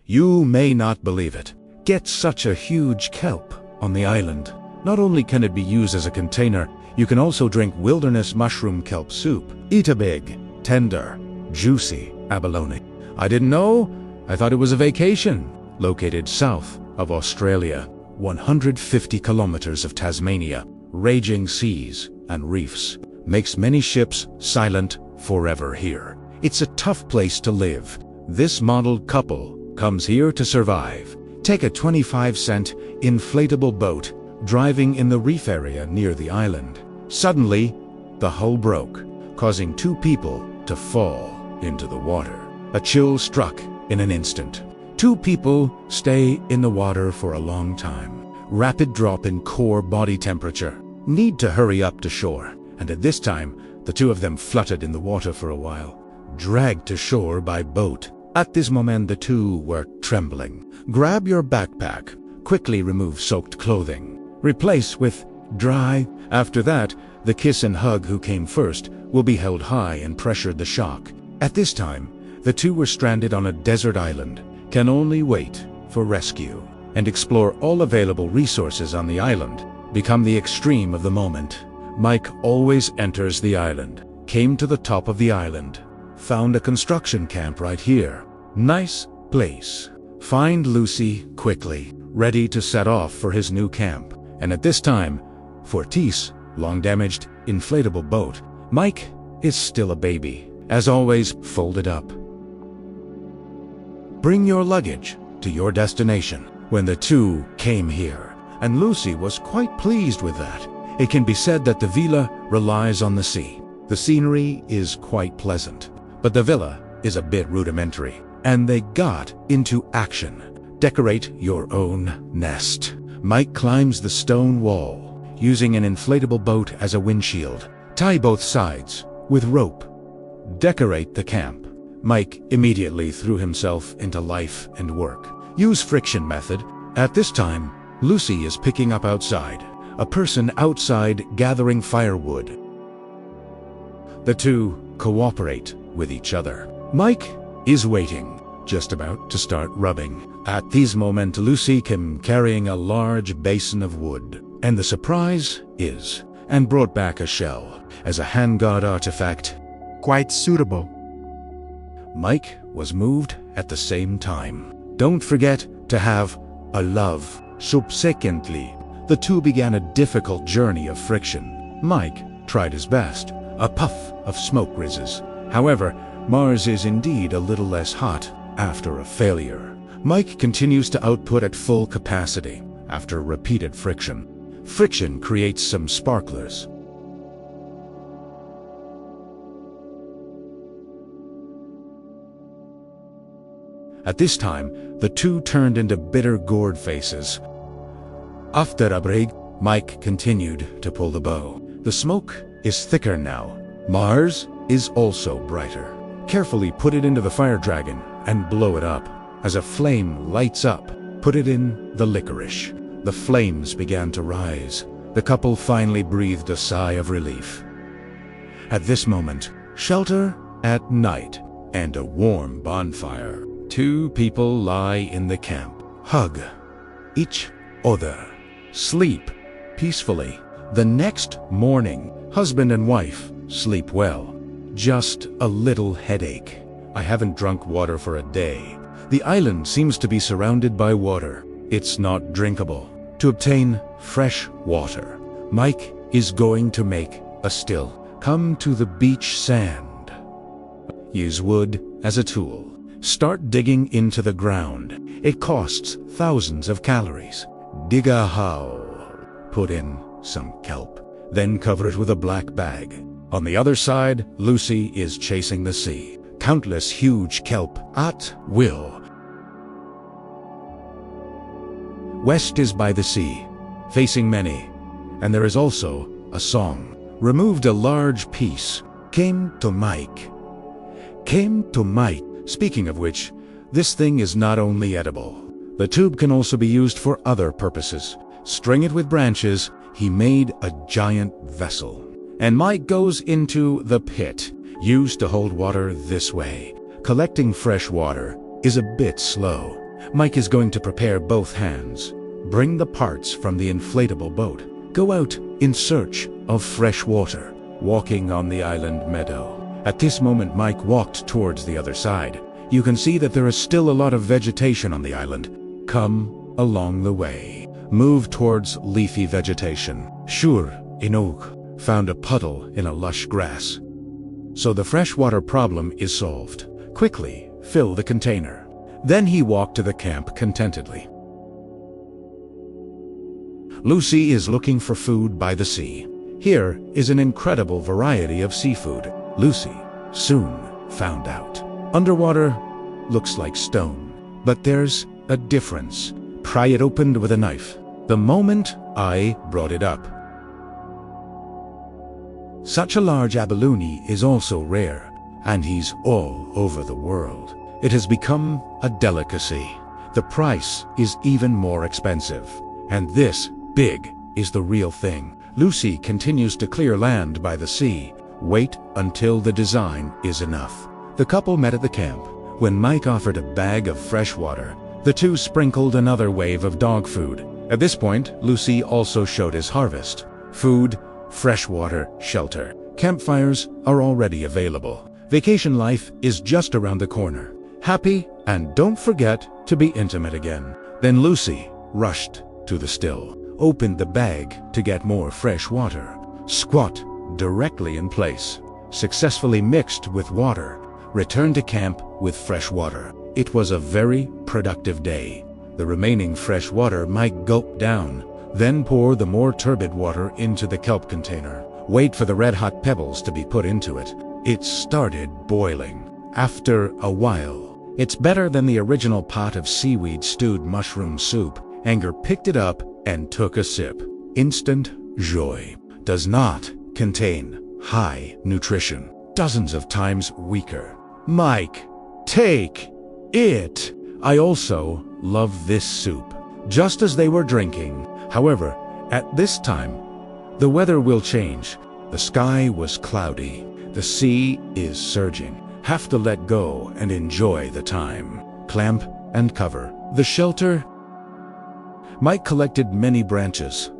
You may not believe it. Get such a huge kelp on the island. Not only can it be used as a container, you can also drink wilderness mushroom kelp soup. Eat a big, tender, juicy abalone. I didn't know. I thought it was a vacation. Located south of Australia, 150 kilometers of Tasmania, raging seas and reefs makes many ships silent forever here. It's a tough place to live. This modeled couple comes here to survive. Take a 25-cent inflatable boat driving in the reef area near the island. Suddenly, the hull broke, causing 2 people to fall into the water. A chill struck in an instant. 2 people stay in the water for a long time. Rapid drop in core body temperature. Need to hurry up to shore. And at this time, the 2 of them fluttered in the water for a while, dragged to shore by boat. At this moment, the 2 were trembling. Grab your backpack. Quickly remove soaked clothing. Replace with dry. After that, the kiss and hug who came first will be held high and pressured the shock. At this time, the 2 were stranded on a desert island, can only wait for rescue, and explore all available resources on the island. Become the extreme of the moment. Mike always enters the island. Came to the top of the island. Found a construction camp right here. Nice place. Find Lucy quickly, ready to set off for his new camp. And at this time, Fortis, long-damaged, inflatable boat. Mike is still a baby. As always, folded up. Bring your luggage to your destination. When the 2 came here, and Lucy was quite pleased with that. It can be said that the villa relies on the sea. The scenery is quite pleasant, but the villa is a bit rudimentary. And they got into action. Decorate your own nest. Mike climbs the stone wall, using an inflatable boat as a windshield. Tie both sides with rope. Decorate the camp. Mike immediately threw himself into life and work. Use friction method. At this time, Lucy is picking up outside. A person outside gathering firewood. The 2 cooperate with each other. Mike is waiting, just about to start rubbing. At this moment, Lucy came carrying a large basin of wood. And the surprise is, and brought back a shell as a handguard artifact. Quite suitable. Mike was moved at the same time. Don't forget to have a love. Subsequently, the 2 began a difficult journey of friction. Mike tried his best. A puff of smoke rises. However, Mars is indeed a little less hot after a failure. Mike continues to output at full capacity after repeated friction. Friction creates some sparklers. At this time, the 2 turned into bitter gourd faces. After a break, Mike continued to pull the bow. The smoke is thicker now. Mars is also brighter. Carefully put it into the fire dragon and blow it up. As a flame lights up, put it in the licorice. The flames began to rise. The couple finally breathed a sigh of relief. At this moment, shelter at night and a warm bonfire. 2 people lie in the camp. Hug each other. Sleep peacefully. The next morning, husband and wife sleep well. Just a little headache. I haven't drunk water for a day. The island seems to be surrounded by water. It's not drinkable. To obtain fresh water, Mike is going to make a still. Come to the beach sand. Use wood as a tool. Start digging into the ground. It costs thousands of calories. Dig a hole. Put in some kelp. Then cover it with a black bag. On the other side, Lucy is chasing the sea. Countless huge kelp at will. West is by the sea, facing many. And there is also a song. Removed a large piece. Came to Mike. Came to Mike. Speaking of which, this thing is not only edible. The tube can also be used for other purposes. String it with branches. He made a giant vessel. And Mike goes into the pit, used to hold water this way. Collecting fresh water is a bit slow. Mike is going to prepare both hands. Bring the parts from the inflatable boat. Go out in search of fresh water. Walking on the island meadow. At this moment, Mike walked towards the other side. You can see that there is still a lot of vegetation on the island. Come along the way. Move towards leafy vegetation. Sure, Inouk found a puddle in a lush grass. So the freshwater problem is solved. Quickly fill the container. Then he walked to the camp contentedly. Lucy is looking for food by the sea. Here is an incredible variety of seafood. Lucy soon found out. Underwater looks like stone, but there's a difference. Pry it open with a knife. The moment I brought it up. Such a large abalone is also rare, and he's all over the world. It has become a delicacy. The price is even more expensive. And this big is the real thing. Lucy continues to clear land by the sea. Wait until the design is enough. The couple met at the camp. When Mike offered a bag of fresh water, the two sprinkled another wave of dog food. At this point, Lucy also showed his harvest. Food, fresh water, shelter. Campfires are already available. Vacation life is just around the corner. Happy, and don't forget to be intimate again. Then Lucy rushed to the still. Opened the bag to get more fresh water. Squat directly in place. Successfully mixed with water. Returned to camp with fresh water. It was a very productive day. The remaining fresh water Mike gulped down. Then pour the more turbid water into the kelp container. Wait for the red-hot pebbles to be put into it. It started boiling. After a while, it's better than the original pot of seaweed stewed mushroom soup. Anger picked it up and took a sip. Instant joy. Does not contain high nutrition. Dozens of times weaker. Mike, take it. I also love this soup. Just as they were drinking. However, at this time, the weather will change. The sky was cloudy. The sea is surging. Have to let go and enjoy the time. Clamp and cover. The shelter. Mike collected many branches,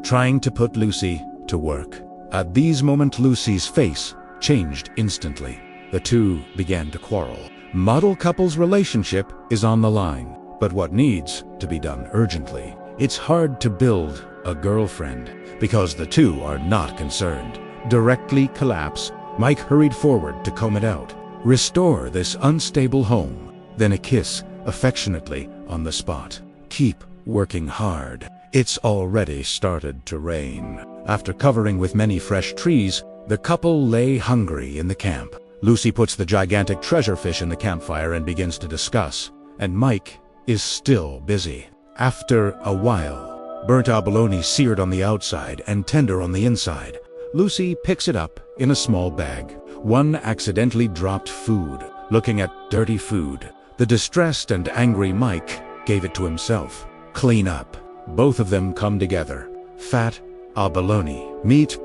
trying to put Lucy to work. At these moments, Lucy's face changed instantly. The two began to quarrel. Model couple's relationship is on the line, but what needs to be done urgently? It's hard to build a girlfriend because the two are not concerned. Directly collapse, Mike hurried forward to comb it out. Restore this unstable home, then a kiss affectionately on the spot. Keep working hard. It's already started to rain. After covering with many fresh trees, the couple lay hungry in the camp. Lucy puts the gigantic treasure fish in the campfire and begins to discuss, and Mike is still busy. After a while, burnt abalone seared on the outside and tender on the inside. Lucy picks it up in a small bag. One accidentally dropped food. Looking at dirty food, the distressed and angry Mike gave it to himself. Clean up. Both of them come together. Fat abalone. Meat.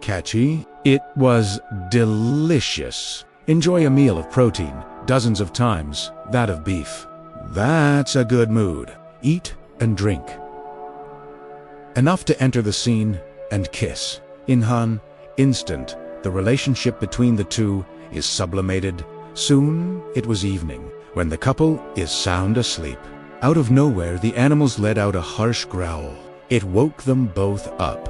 Catchy. It was delicious. Enjoy a meal of protein, dozens of times that of beef. That's a good mood. Eat and drink. Enough to enter the scene and kiss. In an instant, the relationship between the two is sublimated. Soon it was evening, when the couple is sound asleep. Out of nowhere, the animals let out a harsh growl. It woke them both up.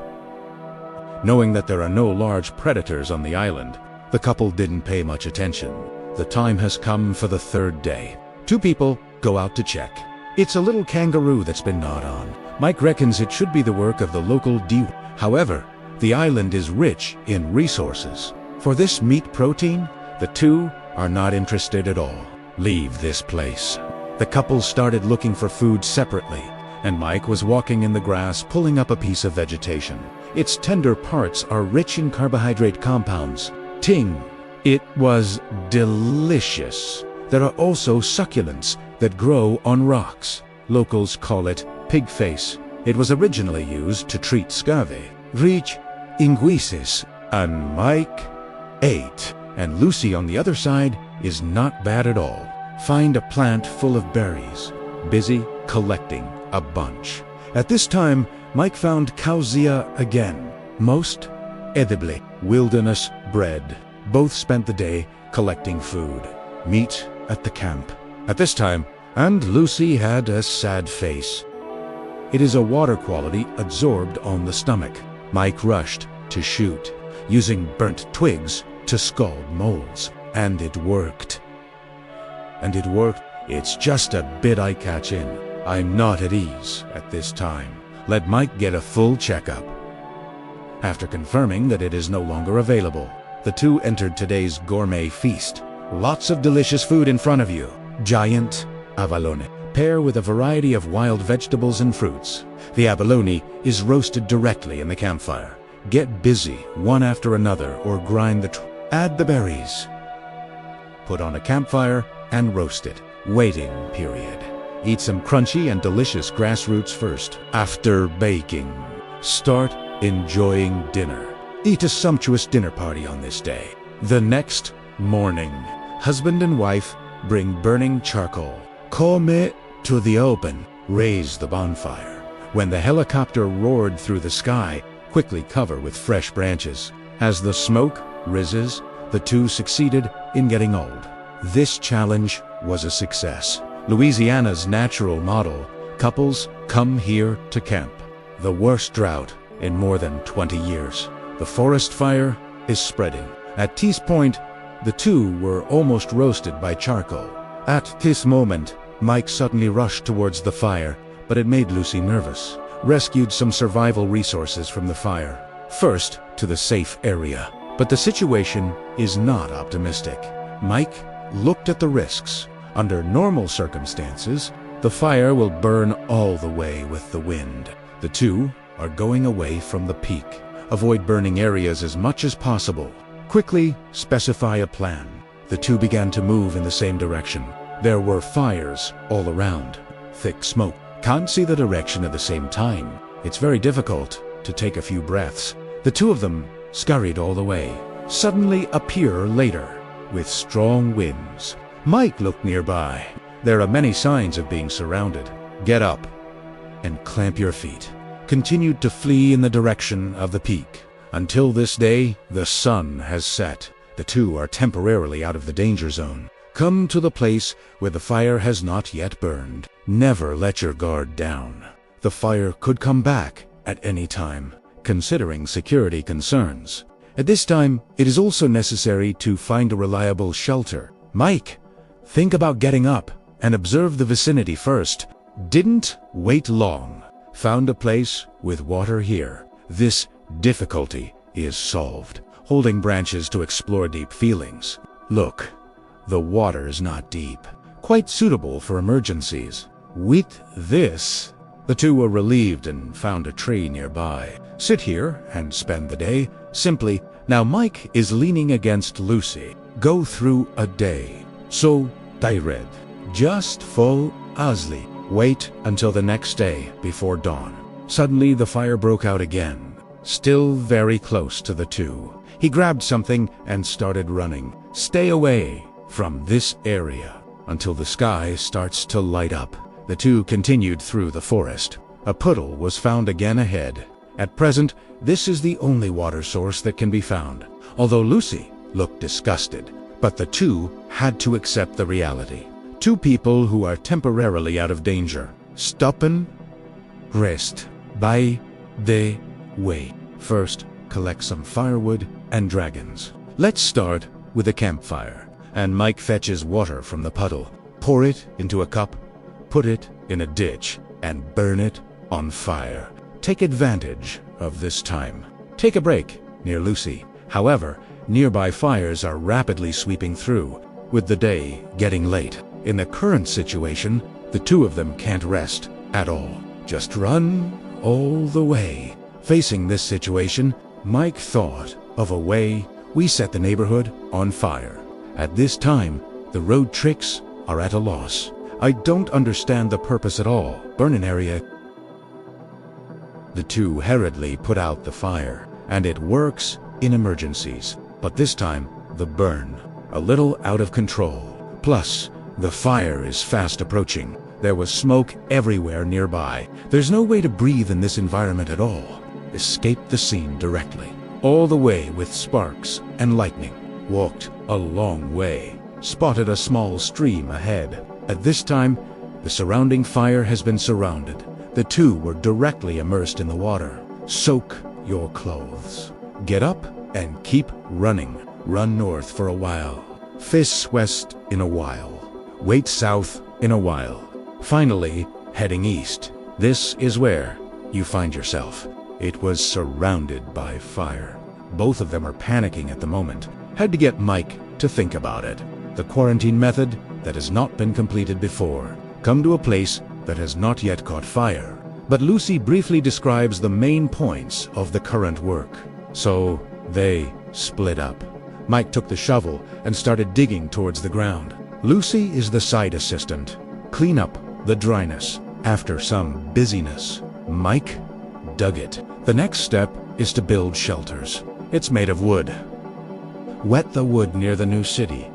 Knowing that there are no large predators on the island, the couple didn't pay much attention. The time has come for the third day. Two people go out to check. It's a little kangaroo that's been gnawed on. Mike reckons it should be the work of the local However, the island is rich in resources. For this meat protein, the two are not interested at all. Leave this place. The couple started looking for food separately, and Mike was walking in the grass pulling up a piece of vegetation. Its tender parts are rich in carbohydrate compounds. Ting. It was delicious. There are also succulents that grow on rocks. Locals call it pig face. It was originally used to treat scurvy. Rich inguisis. And Mike ate. And Lucy on the other side is not bad at all. find a plant full of berries, busy collecting a bunch. At this time, Mike found Kauzia again, most edibly, wilderness bread. Both spent the day collecting food. Meet at the camp. At this time, and Lucy had a sad face. It is a water quality absorbed on the stomach. Mike rushed to shoot, using burnt twigs to scald moles. And it worked. It's just a bit I catch in. I'm not at ease at this time. Let Mike get a full checkup. After confirming that it is no longer available, the two entered today's gourmet feast. Lots of delicious food in front of you. Giant abalone. Pair with a variety of wild vegetables and fruits. The abalone is roasted directly in the campfire. Get busy one after another or grind add the berries. Put on a campfire and roast it. Waiting period. Eat some crunchy and delicious grass roots first. After baking, start enjoying dinner. Eat a sumptuous dinner party on this day. The next morning, husband and wife bring burning charcoal. Come it to the open. Raise the bonfire. When the helicopter roared through the sky, quickly cover with fresh branches. As the smoke rises, the two succeeded in getting old. This challenge was a success. Louisiana's natural model, couples come here to camp. The worst drought in more than 20 years. The forest fire is spreading. At this point, the two were almost roasted by charcoal. At this moment, Mike suddenly rushed towards the fire, but it made Lucy nervous. Rescued some survival resources from the fire. First, to the safe area. But the situation is not optimistic. Mike looked at the risks. Under normal circumstances, the fire will burn all the way with the wind. The two are going away from the peak. Avoid burning areas as much as possible. Quickly specify a plan. The two began to move in the same direction. There were fires all around. Thick smoke. Can't see the direction at the same time. It's very difficult to take a few breaths. The two of them scurried all the way. Suddenly appear later with strong winds. Mike looked nearby. There are many signs of being surrounded. Get up and clamp your feet. Continued to flee in the direction of the peak. Until this day, the sun has set. The two are temporarily out of the danger zone. Come to the place where the fire has not yet burned. Never let your guard down. The fire could come back at any time, considering security concerns. At this time, it is also necessary to find a reliable shelter. Mike, think about getting up and observe the vicinity first. Didn't wait long. Found a place with water here. This difficulty is solved. Holding branches to explore deep feelings. Look, the water is not deep. Quite suitable for emergencies. With this, the two were relieved and found a tree nearby. Sit here and spend the day. Simply, now Mike is leaning against Lucy. Go through a day. So tired. Just fall asleep. Wait until the next day before dawn. Suddenly the fire broke out again. Still very close to the two. He grabbed something and started running. Stay away from this area until the sky starts to light up. The two continued through the forest. A puddle was found again ahead. At present, this is the only water source that can be found. Although Lucy looked disgusted, but the two had to accept the reality. Two people who are temporarily out of danger. Stoppen, rest, by the way. First, collect some firewood and dragons. Let's start with a campfire. And Mike fetches water from the puddle. Pour it into a cup, put it in a ditch, and burn it on fire. Take advantage of this time. Take a break near Lucy. However, nearby fires are rapidly sweeping through, with the day getting late. In the current situation, the two of them can't rest at all. Just run all the way. Facing this situation, Mike thought of a way. We set the neighborhood on fire. At this time, the road tricks are at a loss. I don't understand the purpose at all. Burn an area. The two hurriedly put out the fire, and it works in emergencies. But this time, the burn, a little out of control. Plus, The fire is fast approaching. There was smoke everywhere nearby. There's no way to breathe in this environment at all. Escape the scene directly. All the way with sparks and lightning. Walked a long way. Spotted a small stream ahead. At this time, the surrounding fire has been surrounded. The two were directly immersed in the water. Soak your clothes. Get up and keep running. Run north for a while. Face west in a while. Wait south in a while. Finally, heading east. This is where you find yourself. It was surrounded by fire. Both of them are panicking at the moment. Had to get Mike to think about it. The quarantine method that has not been completed before. Come to a place that has not yet caught fire. But Lucy briefly describes the main points of the current work. So they split up. Mike took the shovel and started digging towards the ground. Lucy is the side assistant. Clean up the dryness. After some busyness, Mike dug it. The next step is to build shelters. It's made of wood. Wet the wood near the new city.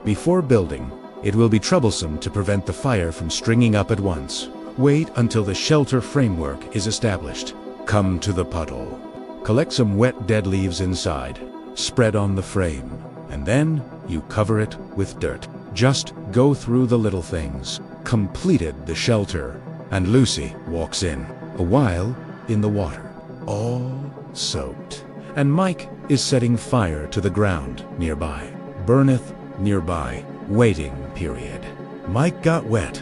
Before building, it will be troublesome to prevent the fire from stringing up at once. Wait until the shelter framework is established. Come to the puddle. Collect some wet dead leaves inside. Spread on the frame. And then you cover it with dirt. Just go through the little things. Completed the shelter. And Lucy walks in. A while in the water. All soaked. And Mike is setting fire to the ground nearby. Burneth nearby. Waiting period. Mike got wet.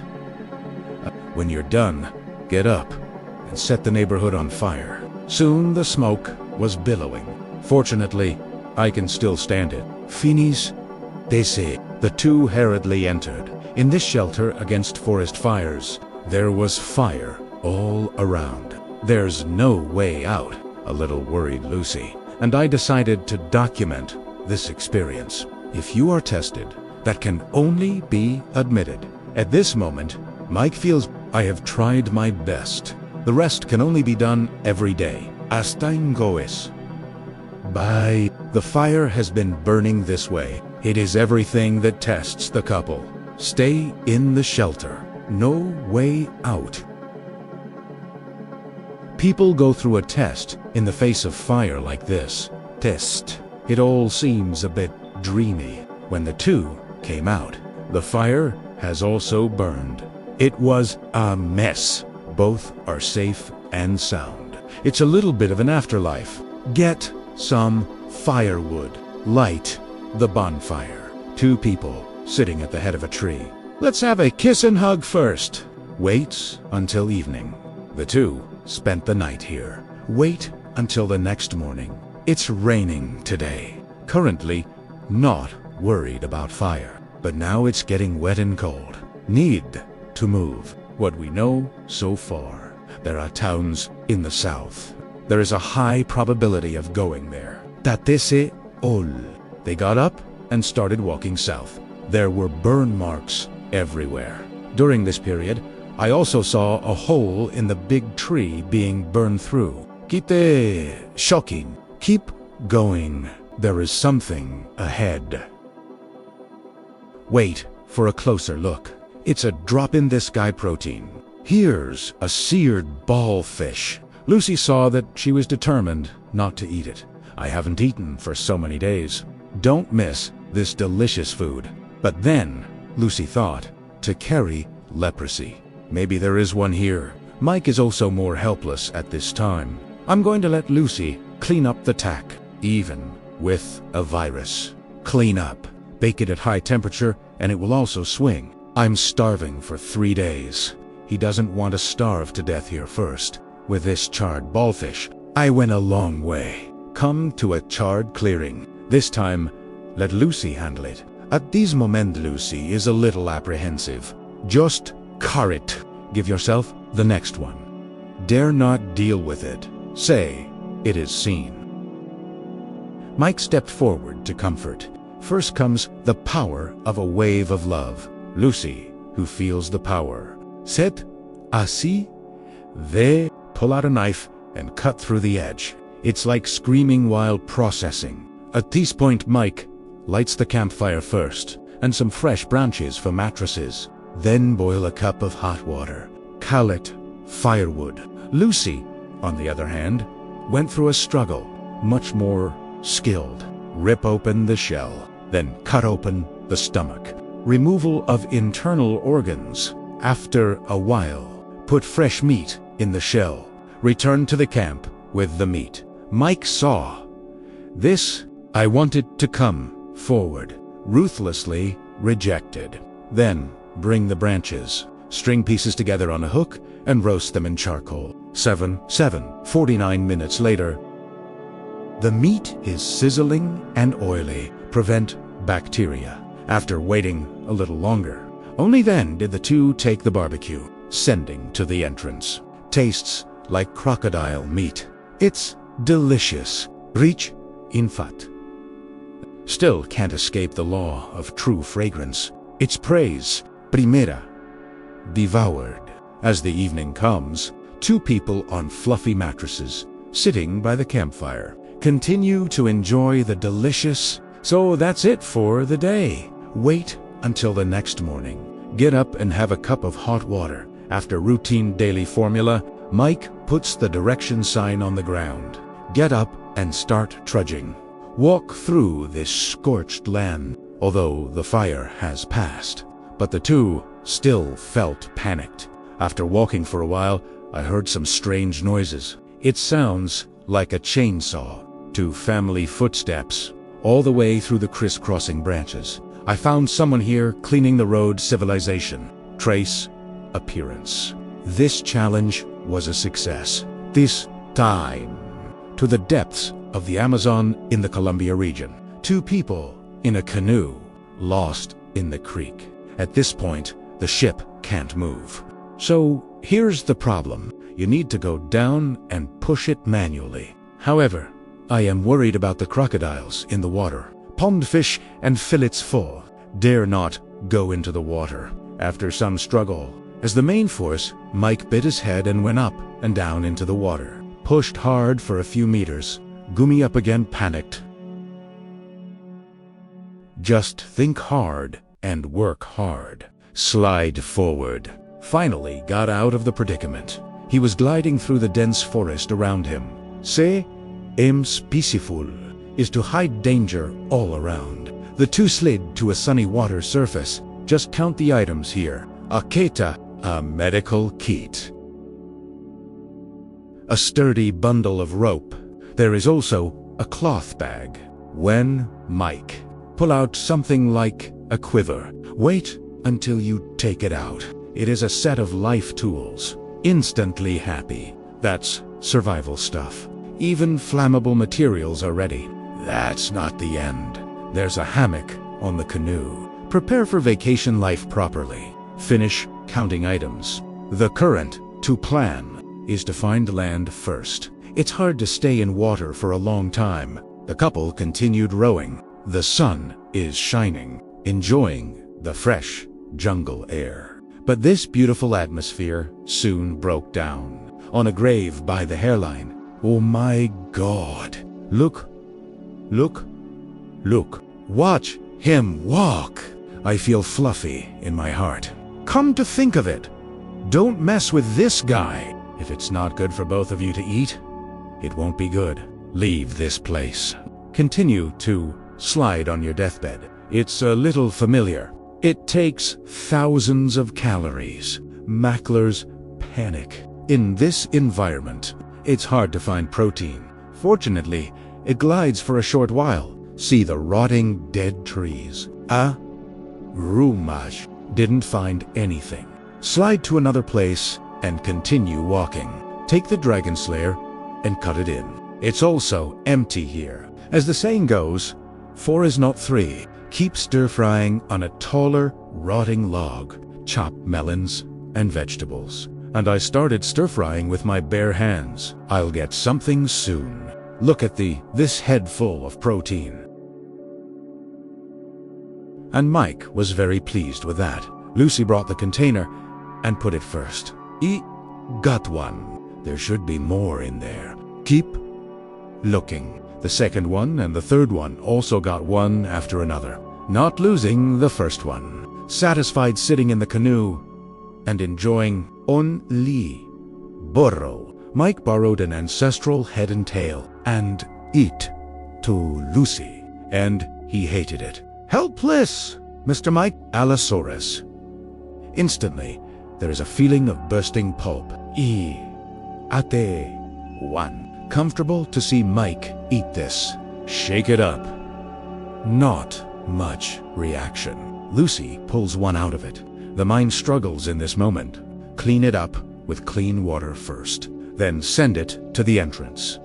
When you're done, get up and set the neighborhood on fire. Soon the smoke was billowing. Fortunately, I can still stand it. Finis, they say. The two hurriedly entered. In this shelter against forest fires, there was fire all around. There's no way out, a little worried Lucy. And I decided to document this experience. If you are tested, that can only be admitted. At this moment, Mike feels I have tried my best. The rest can only be done every day. Hasta ingoes. Bye. The fire has been burning this way. It is everything that tests the couple. Stay in the shelter. No way out. People go through a test in the face of fire like this. Test. It all seems a bit dreamy. When the two came out, the fire has also burned. It was a mess. Both are safe and sound. It's a little bit of an afterlife. Get some firewood. Light the bonfire. Two people sitting at the head of a tree. Let's have a kiss and hug first. Waits until evening. The two spent the night here. Wait until the next morning. It's raining today. Currently, not worried about fire. But now it's getting wet and cold. Need to move. What we know so far. There are towns in the south. There is a high probability of going there. Tatese ol. They got up and started walking south. There were burn marks everywhere. During this period, I also saw a hole in the big tree being burned through. Kite shocking. Keep going. There is something ahead. Wait for a closer look. It's a drop-in-the-sky protein. Here's a seared ballfish. Lucy saw that she was determined not to eat it. I haven't eaten for so many days. Don't miss this delicious food. But then, Lucy thought, to carry leprosy. Maybe there is one here. Mike is also more helpless at this time. I'm going to let Lucy clean up the tack, even with a virus. Clean up. Bake it at high temperature, and it will also swing. I'm starving for 3 days. He doesn't want to starve to death here first. With this charred ballfish, I went a long way. Come to a charred clearing. This time, let Lucy handle it. At this moment, Lucy is a little apprehensive. Just car it. Give yourself the next one. Dare not deal with it. Say, it is seen. Mike stepped forward to comfort. First comes the power of a wave of love. Lucy, who feels the power. Set, así, ve, pull out a knife and cut through the edge. It's like screaming while processing. At this point, Mike lights the campfire first and some fresh branches for mattresses. Then boil a cup of hot water. Call it firewood. Lucy, on the other hand, went through a struggle, much more skilled. Rip open the shell, then cut open the stomach. Removal of internal organs. After a while, put fresh meat in the shell. Return to the camp with the meat. Mike saw this. I wanted to come forward. Ruthlessly rejected. Then bring the branches. String pieces together on a hook and roast them in charcoal. 49 minutes later, the meat is sizzling and oily. Prevent bacteria. After waiting a little longer, only then did the two take the barbecue, sending to the entrance. Tastes like crocodile meat. It's delicious. Rich in fat. Still can't escape the law of true fragrance. Its praise, primera, devoured. As the evening comes, two people on fluffy mattresses, sitting by the campfire, continue to enjoy the delicious. So that's it for the day. Wait until the next morning. Get up and have a cup of hot water. After routine daily formula, Mike puts the direction sign on the ground. Get up and start trudging. Walk through this scorched land, although the fire has passed. But the two still felt panicked. After walking for a while, I heard some strange noises. It sounds like a chainsaw. Two family footsteps, all the way through the crisscrossing branches. I found someone here cleaning the road. Civilization. Trace. Appearance. This challenge was a success. This time. To the depths of the Amazon in the Columbia region. Two people in a canoe, lost in the creek. At this point, the ship can't move. So here's the problem. You need to go down and push it manually. However, I am worried about the crocodiles in the water. Pond fish and fillets full. Dare not go into the water. After some struggle, as the main force, Mike bit his head and went up and down into the water. Pushed hard for a few meters. Gumi up again, panicked. Just think hard and work hard. Slide forward. Finally got out of the predicament. He was gliding through the dense forest around him. Se ems peaceful is to hide danger all around. The two slid to a sunny water surface. Just count the items here. A keta, a medical kit. A sturdy bundle of rope. There is also a cloth bag. When Mike, pull out something like a quiver. Wait until you take it out. It is a set of life tools. Instantly happy. That's survival stuff. Even flammable materials are ready. That's not the end. There's a hammock on the canoe. Prepare for vacation life properly. Finish counting items. The current to plan is to find land first. It's hard to stay in water for a long time. The couple continued rowing. The sun is shining, enjoying the fresh jungle air. But this beautiful atmosphere soon broke down. On a grave by the hairline. Oh my God. Look. Look. Look. Watch him walk. I feel fluffy in my heart. Come to think of it, don't mess with this guy. If it's not good for both of you to eat, it won't be good. Leave this place. Continue to slide on your deathbed. It's a little familiar. It takes thousands of calories. Macklers panic. In this environment, it's hard to find protein. Fortunately, it glides for a short while. See the rotting dead trees. Rumage. Didn't find anything. Slide to another place and continue walking. Take the dragon slayer and cut it in. It's also empty here. As the saying goes, 4 is not 3. Keep stir-frying on a taller, rotting log. Chop melons and vegetables. And I started stir-frying with my bare hands. I'll get something soon. Look at this head full of protein. And Mike was very pleased with that. Lucy brought the container and put it first. Got one. There should be more in there. Keep looking. The second one and the third one also got one after another. not losing the first one. Satisfied sitting in the canoe and enjoying only burro, Mike borrowed an ancestral head and tail and eat to Lucy, and he hated it. Helpless, Mr. Mike Allosaurus. Instantly, there is a feeling of bursting pulp. Ate one. Comfortable to see Mike eat this. Shake it up. Not much reaction. Lucy pulls one out of it. The mind struggles in this moment. Clean it up with clean water first, then send it to the entrance.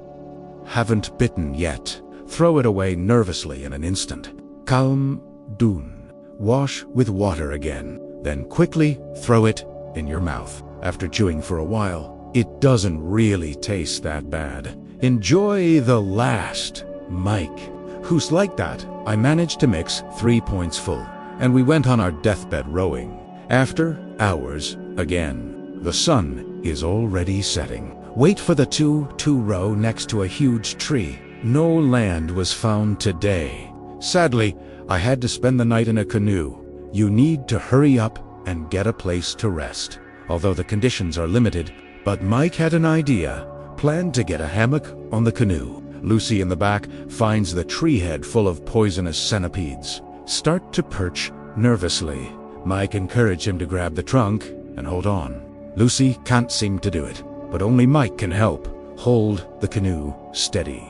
Haven't bitten yet. Throw it away nervously in an instant. Calm doon. Wash with water again, then quickly throw it in your mouth. After chewing for a while, it doesn't really taste that bad. Enjoy the last. Mike, who's like that, I managed to mix 3 points full, and we went on our deathbed rowing. After hours again, the sun is already setting. Wait for the two to row next to a huge tree. No land was found today. Sadly, I had to spend the night in a canoe. You need to hurry up and get a place to rest. Although the conditions are limited, but Mike had an idea. Planned to get a hammock on the canoe. Lucy in the back finds the tree head full of poisonous centipedes. Start to perch nervously. Mike encouraged him to grab the trunk and hold on. Lucy can't seem to do it, but only Mike can help. Hold the canoe steady.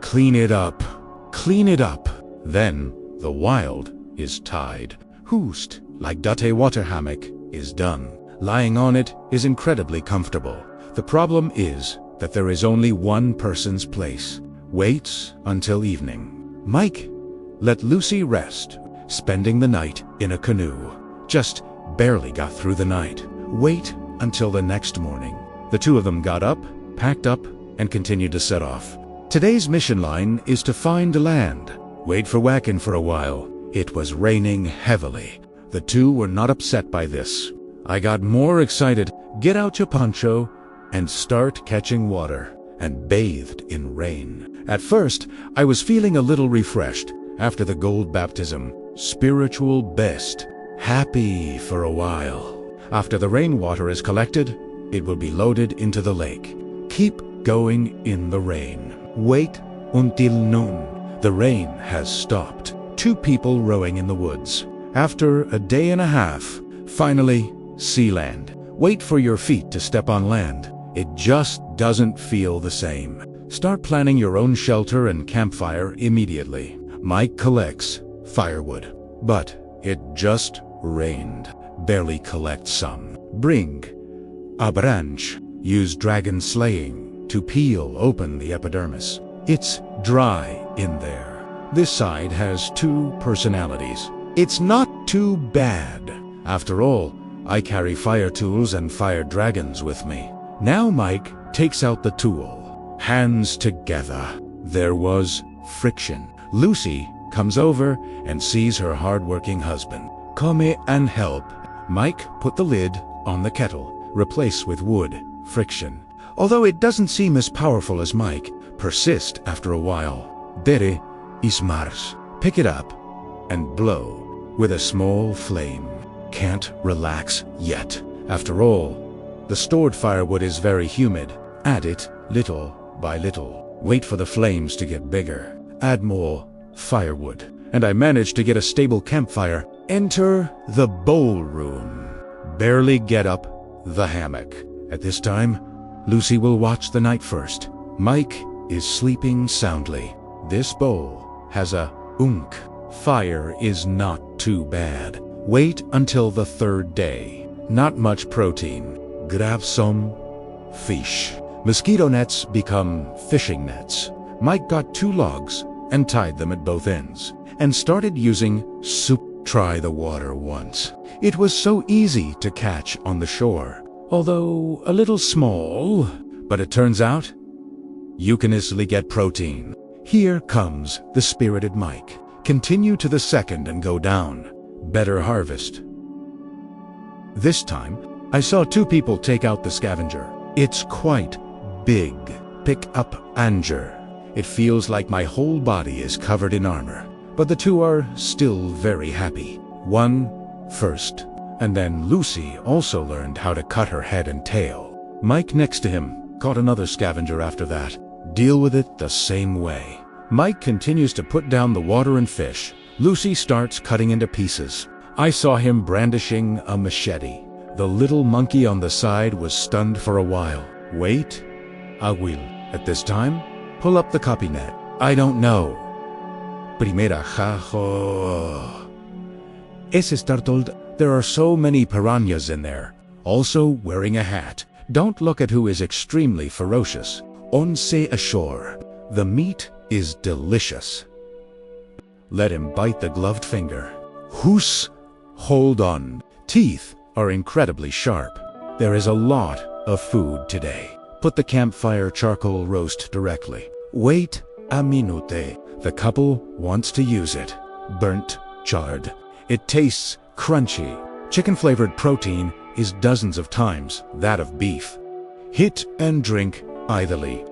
Clean it up. Clean it up. Then the wild is tied. Hoost, like Date water hammock, is done. Lying on it is incredibly comfortable. The problem is that there is only one person's place. Waits until evening. Mike let Lucy rest, spending the night in a canoe. Just barely got through the night. Wait until the next morning. The two of them got up, packed up, and continued to set off. Today's mission line is to find land. Wait for Whackin' for a while. It was raining heavily. The two were not upset by this. I got more excited. Get out your poncho and start catching water, and bathed in rain. At first, I was feeling a little refreshed after the gold baptism. Spiritual best. Happy for a while. After the rainwater is collected, it will be loaded into the lake. Keep going in the rain. Wait until noon. The rain has stopped. 2 people rowing in the woods. After a day and a half, finally, see land. Wait for your feet to step on land. It just doesn't feel the same. Start planning your own shelter and campfire immediately. Mike collects firewood, but it just rained. Barely collect some. Bring a branch. Use dragon slaying to peel open the epidermis. It's dry in there. This side has 2 personalities. It's not too bad. After all, I carry fire tools and fire dragons with me. Now Mike takes out the tool. Hands together. There was friction. Lucy comes over and sees her hard-working husband. Come and help. Mike put the lid on the kettle. Replace with wood. Friction. Although it doesn't seem as powerful as Mike, persist after a while. Dere is Mars. Pick it up and blow with a small flame. Can't relax yet. After all, the stored firewood is very humid. Add it little by little. Wait for the flames to get bigger. Add more firewood. And I managed to get a stable campfire. Enter the bowl room. Barely get up the hammock. At this time, Lucy will watch the night first. Mike is sleeping soundly. This bowl has a unk. Fire is not too bad. Wait until the 3rd day. Not much protein. Grab some fish. Mosquito nets become fishing nets. Mike got 2 logs and tied them at both ends and started using soup. Try the water once. It was so easy to catch on the shore, although a little small, but it turns out you can easily get protein. Here comes the spirited Mike. Continue to the 2nd and go down. Better harvest. This time, I saw 2 people take out the scavenger. It's quite big. Pick up Anger. It feels like my whole body is covered in armor. but the two are still very happy. One first, and then Lucy also learned how to cut her head and tail. Mike next to him caught another scavenger after that. Deal with it the same way. Mike continues to put down the water and fish. Lucy starts cutting into pieces. I saw him brandishing a machete. The little monkey on the side was stunned for a while. Wait, I will. At this time, pull up the copy net. I don't know. But he made a ha-ho. Es startled. There are so many piranhas in there. Also wearing a hat. Don't look at who is extremely ferocious. Once ashore. The meat is delicious. Let him bite the gloved finger. Hoos! Hold on. Teeth are incredibly sharp. There is a lot of food today. Put the campfire charcoal roast directly. Wait a minute. The couple wants to use it. Burnt, charred. It tastes crunchy. Chicken-flavored protein is dozens of times that of beef. Hit and drink idly.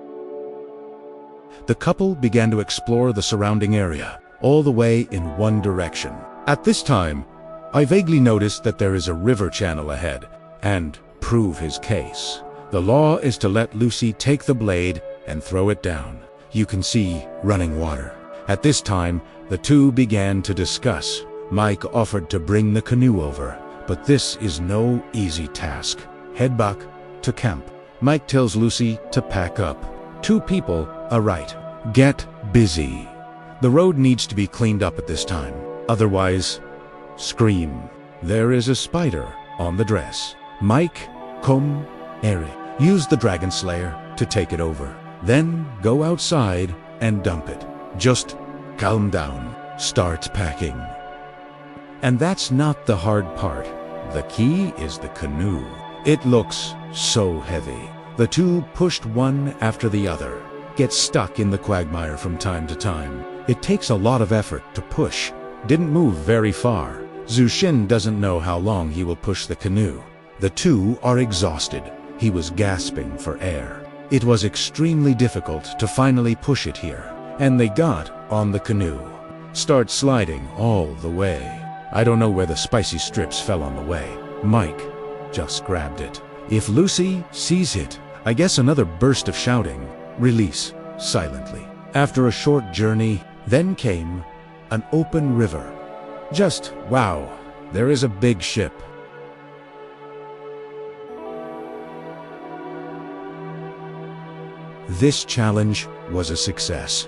The couple began to explore the surrounding area, all the way in one direction. At this time, I vaguely noticed that there is a river channel ahead, and prove his case. The law is to let Lucy take the blade and throw it down. You can see running water. At this time, the two began to discuss. Mike offered to bring the canoe over, but this is no easy task. Head back to camp. Mike tells Lucy to pack up. Two people are right. Get busy. The road needs to be cleaned up at this time. Otherwise, scream. There is a spider on the dress. Mike, come, Eri. Use the dragon slayer to take it over. Then go outside and dump it. Just calm down. Start packing. And that's not the hard part. The key is the canoe. It looks so heavy. The two pushed one after the other. Get stuck in the quagmire from time to time. It takes a lot of effort to push. Didn't move very far. Zushin doesn't know how long he will push the canoe. The two are exhausted. He was gasping for air. It was extremely difficult to finally push it here. And they got on the canoe. Start sliding all the way. I don't know where the spicy strips fell on the way. Mike just grabbed it. If Lucy sees it, I guess another burst of shouting. Release silently. After a short journey, then came an open river. Just wow, there is a big ship. This challenge was a success.